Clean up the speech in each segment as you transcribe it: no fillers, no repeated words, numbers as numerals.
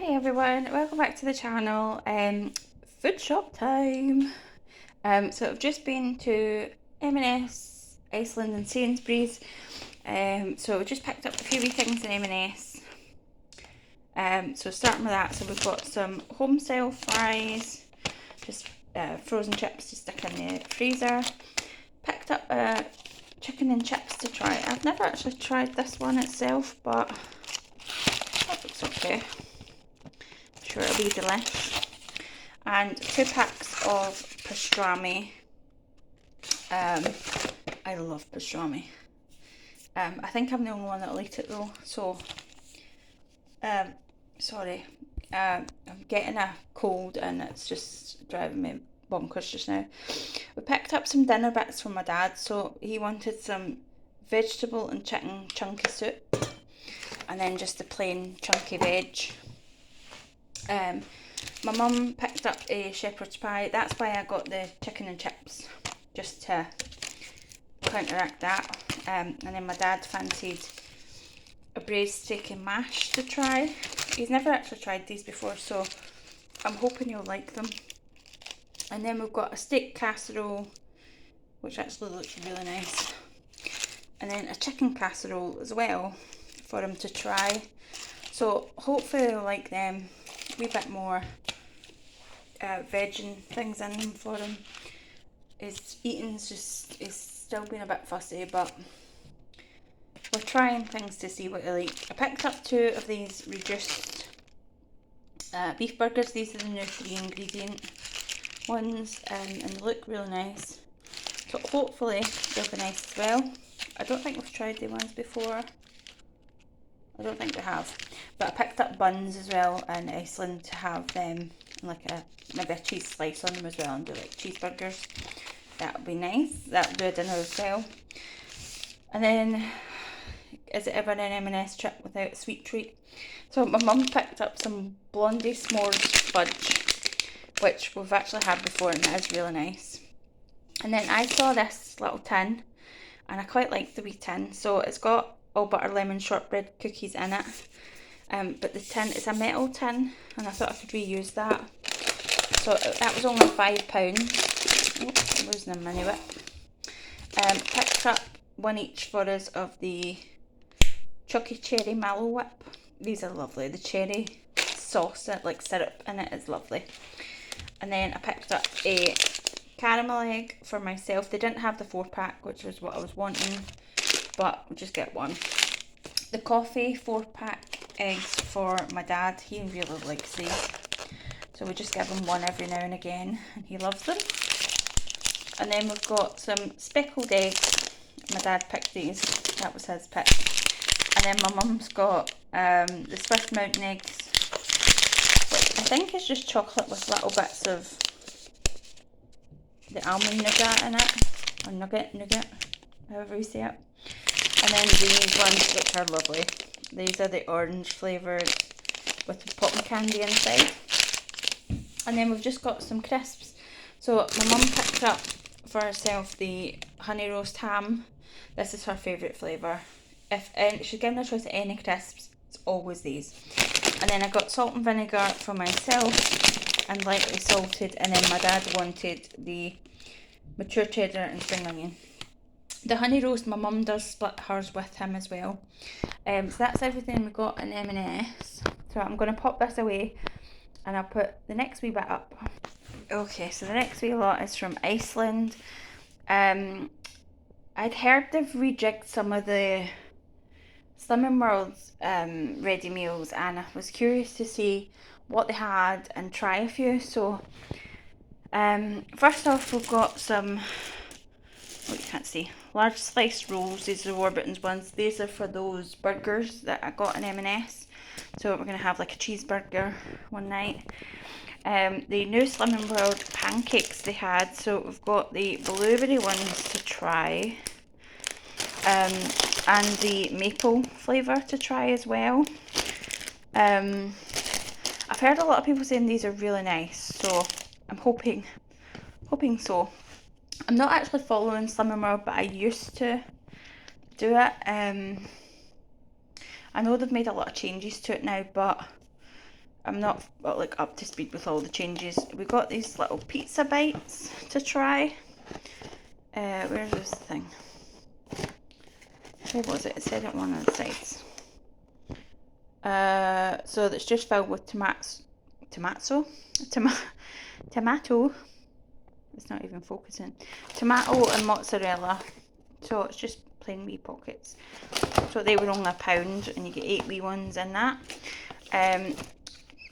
Hi everyone, welcome back to the channel. Food shop time. So I've just been to M&S, Iceland and Sainsbury's. So we just picked up a few wee things in M&S. So starting with that, so we've got some home style fries, just frozen chips to stick in the freezer. Picked up chicken and chips to try. I've never actually tried this one itself, but that looks okay. Sure it'll be delish. And 2 packs of pastrami. I love pastrami. I think I'm the only one that'll eat it though, so sorry. I'm getting a cold and it's just driving me bonkers just now. We picked up some dinner bits from my dad, so he wanted some vegetable and chicken chunky soup and then just the plain chunky veg. My mum picked up a shepherd's pie. That's why I got the chicken and chips, just to counteract that. And then my dad fancied a braised steak and mash to try. He's never actually tried these before, so I'm hoping he'll like them. And then we've got a steak casserole, which actually looks really nice. And then a chicken casserole as well for him to try. So hopefully he'll like them. A wee bit more veg and things in them for him. His eating's just, he's still being a bit fussy, but we're trying things to see what he likes. I picked up 2 of these reduced beef burgers. These are the new 3 ingredient ones, and they look really nice. So hopefully they'll be nice as well. I don't think we've tried the ones before. I don't think we have. But I picked up buns as well in Iceland to have them, like maybe a cheese slice on them as well, and do like cheeseburgers. That would be nice. That would do a dinner as well. And then, is it ever an M&S trip without a sweet treat? So my mum picked up some Blondie s'mores fudge, which we've actually had before, and that is really nice. And then I saw this little tin, and I quite like the wee tin. So it's got all butter lemon shortbread cookies in it. But the tin is a metal tin, and I thought I could reuse that. So that was only £5. Oops, I'm losing a mini whip. Picked up 1 each for us of the Chucky Cherry Mallow Whip. These are lovely. The cherry sauce, like syrup in it, is lovely. And then I picked up a caramel egg for myself. They didn't have the 4-pack, which was what I was wanting, but we'll just get one. The coffee 4-pack eggs for my dad. He really likes these, so we just give him one every now and again, and he loves them. And then we've got some speckled eggs. My dad picked these. That was his pick. And then my mum's got the Swiss Mountain eggs, which I think is just chocolate with little bits of the almond nougat in it, or nougat, however you say it. And then these ones, which are lovely. These are the orange flavoured with the cotton candy inside. And then we've just got some crisps. So my mum picked up for herself the honey roast ham. This is her favourite flavour. If she's given a choice of any crisps, it's always these. And then I got salt and vinegar for myself, and lightly salted. And then my dad wanted the mature cheddar and spring onion. The honey roast, my mum does split hers with him as well. So that's everything we got in M&S. So I'm going to pop this away, and I'll put the next wee bit up. Okay, so the next wee lot is from Iceland. I'd heard they've rejigged some of the Slimming World's ready meals, and I was curious to see what they had and try a few. So first off, we've got some, oh, you can't see, large sliced rolls. These are the Warburton's ones. These are for those burgers that I got in M&S. So we're going to have like a cheeseburger one night. The new Slimming World pancakes they had. So we've got the blueberry ones to try. And the maple flavour to try as well. I've heard a lot of people saying these are really nice, so I'm hoping so. I'm not actually following Slimming World, but I used to do it. I know they've made a lot of changes to it now, but I'm not like up to speed with all the changes. We got these little pizza bites to try. Where's this thing? Where was it? It said it on one of the sides. So that's just filled with tomato. It's not even focusing. Tomato and mozzarella. So it's just plain wee pockets. So they were only £1 and you get 8 wee ones in that.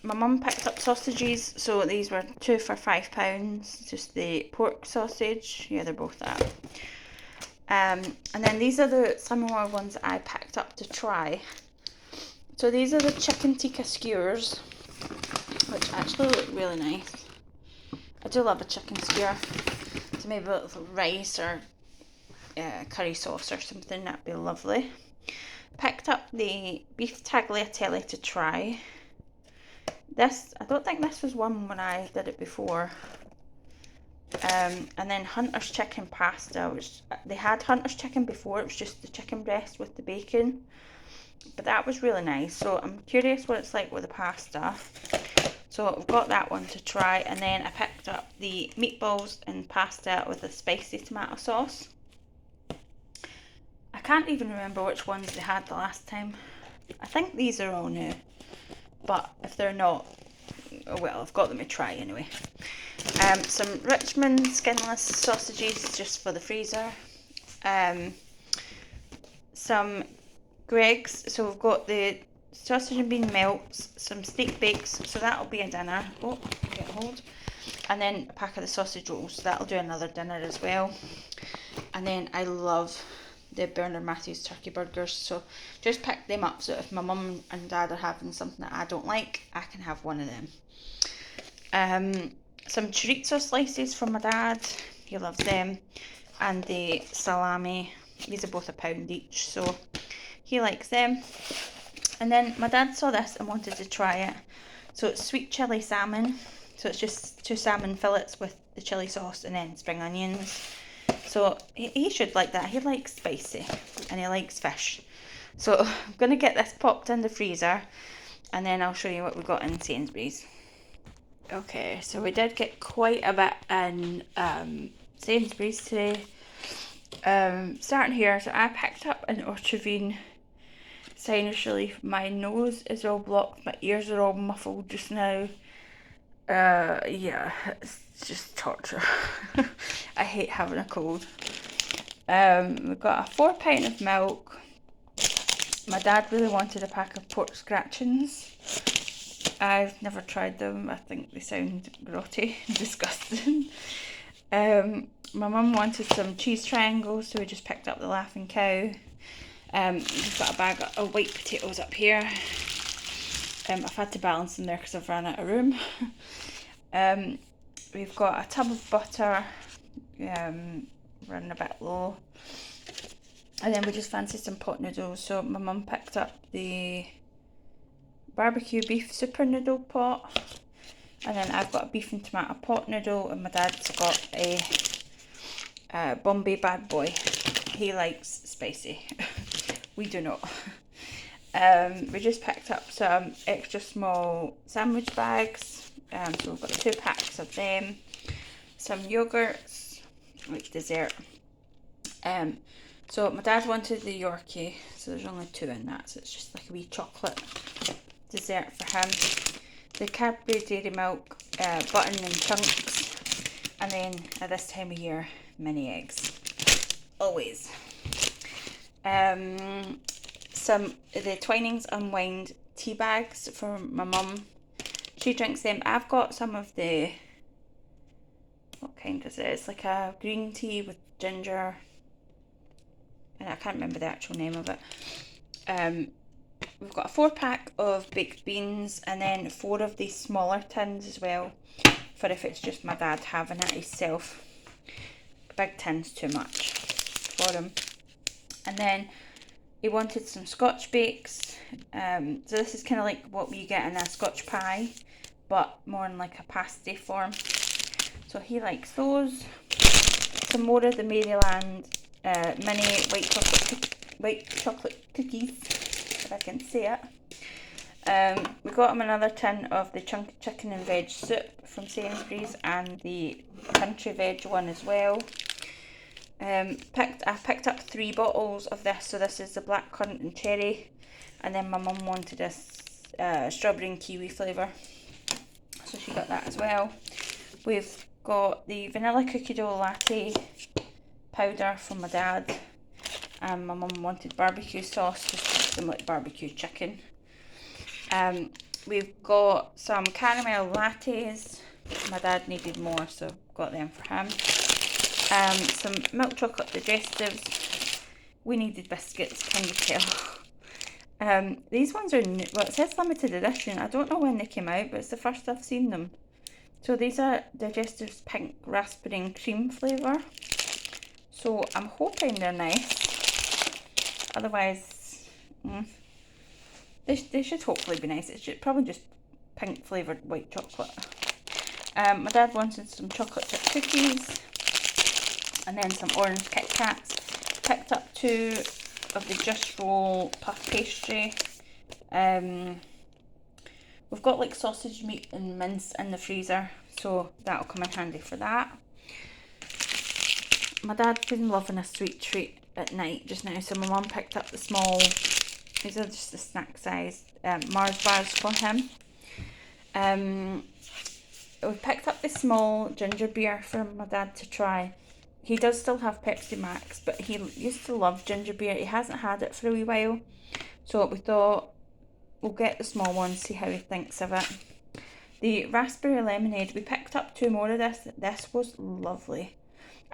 My mum picked up sausages, so these were 2 for £5. Just the pork sausage. Yeah, they're both that. And then these are some more ones that I picked up to try. So these are the chicken tikka skewers, which actually look really nice. I do love a chicken skewer. So maybe with rice or curry sauce or something, that'd be lovely. Picked up the beef tagliatelle to try. This, I don't think this was one when I did it before. And then Hunter's chicken pasta, which they had Hunter's chicken before, it was just the chicken breast with the bacon. But that was really nice, so I'm curious what it's like with the pasta. So I've got that one to try, and then I picked up the meatballs and pasta with a spicy tomato sauce. I can't even remember which ones they had the last time. I think these are all new, but if they're not, oh well, I've got them to try anyway. Some Richmond skinless sausages just for the freezer. Some Greggs, so we've got the sausage and bean melts, some steak bakes, so that'll be a dinner. Oh, get hold. And then a pack of the sausage rolls, so that'll do another dinner as well. And then I love the Bernard Matthews turkey burgers, so just pick them up, so if my mum and dad are having something that I don't like, I can have one of them. Some chorizo slices from my dad, he loves them, and the salami, these are both £1 each, so he likes them. And then my dad saw this and wanted to try it. So it's sweet chilli salmon, so it's just 2 salmon fillets with the chilli sauce and then spring onions. So he should like that. He likes spicy and he likes fish. So I'm going to get this popped in the freezer and then I'll show you what we got in Sainsbury's. Okay, so we did get quite a bit in Sainsbury's today. Starting here, so I picked up an Otrivine sinus relief. My nose is all blocked, my ears are all muffled just now. Yeah, it's just torture. I hate having a cold. We've got a 4 pint of milk. My dad really wanted a pack of pork scratchings. I've never tried them. I think they sound grotty, disgusting. My mum wanted some cheese triangles, so we just picked up the Laughing Cow. We've got a bag of white potatoes up here. I've had to balance them there because I've run out of room. We've got a tub of butter, running a bit low. And then we just fancied some pot noodles, so my mum picked up the barbecue beef super noodle pot. And then I've got a beef and tomato pot noodle, and my dad's got a Bombay bad boy. He likes spicy. We do not. We just picked up some extra small sandwich bags. So we've got 2 packs of them. Some yogurts, like dessert. So my dad wanted the Yorkie, so there's only 2 in that, so it's just like a wee chocolate dessert for him. The Cadbury Dairy Milk, button in chunks, and then at this time of year, mini eggs. Always. Some the Twinings Unwind tea bags for my mum. She drinks them. I've got some of the, what kind is it? It's like a green tea with ginger, and I can't remember the actual name of it. We've got a 4 pack of baked beans, and then 4 of these smaller tins as well, for if it's just my dad having it himself. A big tin's too much for him. And then he wanted some Scotch bakes. So this is kind of like what we get in a Scotch pie, but more in like a pasty form. So he likes those. Some more of the Maryland mini white chocolate cookies, if I can say it. We got him another tin of the chunky chicken and veg soup from Sainsbury's and the country veg one as well. I picked up 3 bottles of this, so this is the blackcurrant and cherry, and then my mum wanted this strawberry and kiwi flavour, so she got that as well. We've got the vanilla cookie dough latte powder from my dad, and my mum wanted barbecue sauce, just similar to barbecue chicken. We've got some caramel lattes. My dad needed more, so got them for him. Some milk chocolate digestives. We needed biscuits, can you tell? These ones are new. Well, it says limited edition. I don't know when they came out, but it's the first I've seen them. So these are digestives pink raspberry and cream flavour. So I'm hoping they're nice. Otherwise, they should hopefully be nice. It's probably just pink flavoured white chocolate. My dad wanted some chocolate chip cookies and then some orange Kit Kats. Picked up 2 of the Just Roll puff pastry. We've got like sausage meat and mince in the freezer, so that'll come in handy for that. My dad's been loving a sweet treat at night just now, so my mum picked up the small, these are just the snack size Mars bars for him. We picked up the small ginger beer for my dad to try. He does still have Pepsi Max, but he used to love ginger beer. He hasn't had it for a wee while, so we thought we'll get the small one, see how he thinks of it. The raspberry lemonade, we picked up 2 more of this. This was lovely.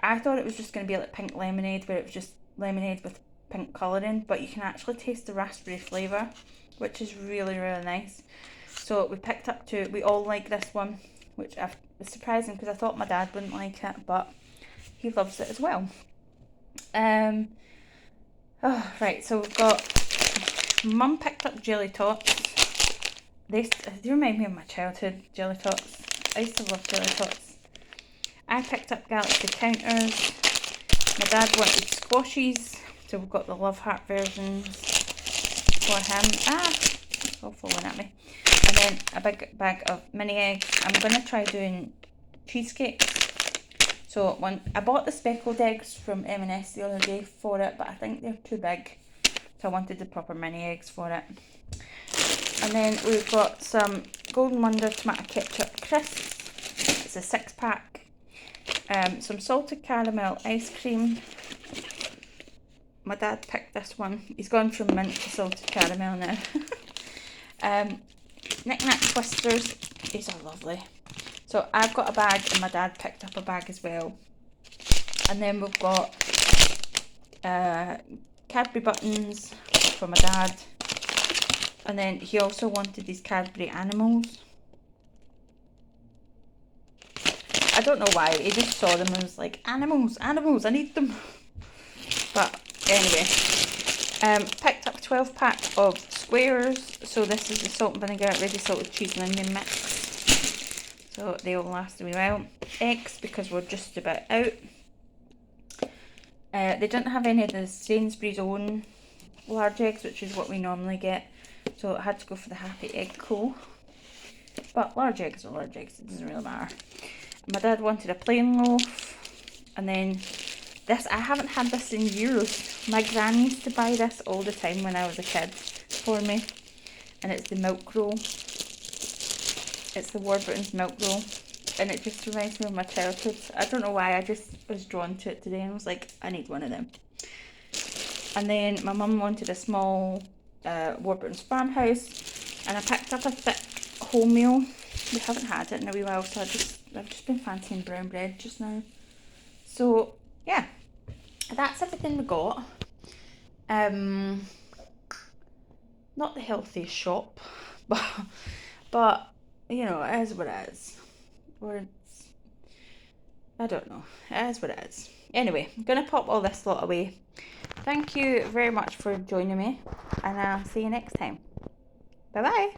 I thought it was just going to be like pink lemonade, where it was just lemonade with pink colouring, but you can actually taste the raspberry flavour, which is really, really nice. So we picked up 2. We all like this one, which was surprising because I thought my dad wouldn't like it, but he loves it as well. Right, so we've got, Mum picked up jelly tots. They remind me of my childhood, jelly tots. I used to love jelly tots. I picked up Galaxy counters. My dad wanted squashies, so we've got the Love Heart versions for him. It's all falling at me. And then a big bag of mini eggs. I'm going to try doing cheesecakes. So I bought the speckled eggs from M&S the other day for it, but I think they're too big, so I wanted the proper mini eggs for it. And then we've got some Golden Wonder tomato ketchup crisps. It's a 6-pack. Some salted caramel ice cream. My dad picked this one. He's gone from mint to salted caramel now. Knick Knack Twisters. These are lovely. So I've got a bag and my dad picked up a bag as well. And then we've got Cadbury buttons for my dad. And then he also wanted these Cadbury animals. I don't know why, he just saw them and was like, animals, animals, I need them. But anyway, picked up a 12-pack of squares. So this is the salt and vinegar, ready salted cheese and onion mix. So they will last a wee while. Eggs, because we're just about out. They didn't have any of the Sainsbury's own large eggs, which is what we normally get. So I had to go for the Happy Egg Co. But large eggs are large eggs, it doesn't really matter. My dad wanted a plain loaf, and then this, I haven't had this in years. My granny used to buy this all the time when I was a kid for me, and it's the milk roll. It's the Warburton's milk roll, and it just reminds me of my childhood. I don't know why, I just was drawn to it today and was like, I need one of them. And then my mum wanted a small Warburton's farmhouse, and I picked up a thick wholemeal. We haven't had it in a wee while, so I've just been fancying brown bread just now. So yeah, that's everything we got. Not the healthiest shop, but you know, it is what it is. Or I don't know, it is what it is. Anyway, I'm gonna pop all this lot away. Thank you very much for joining me, and I'll see you next time. Bye bye.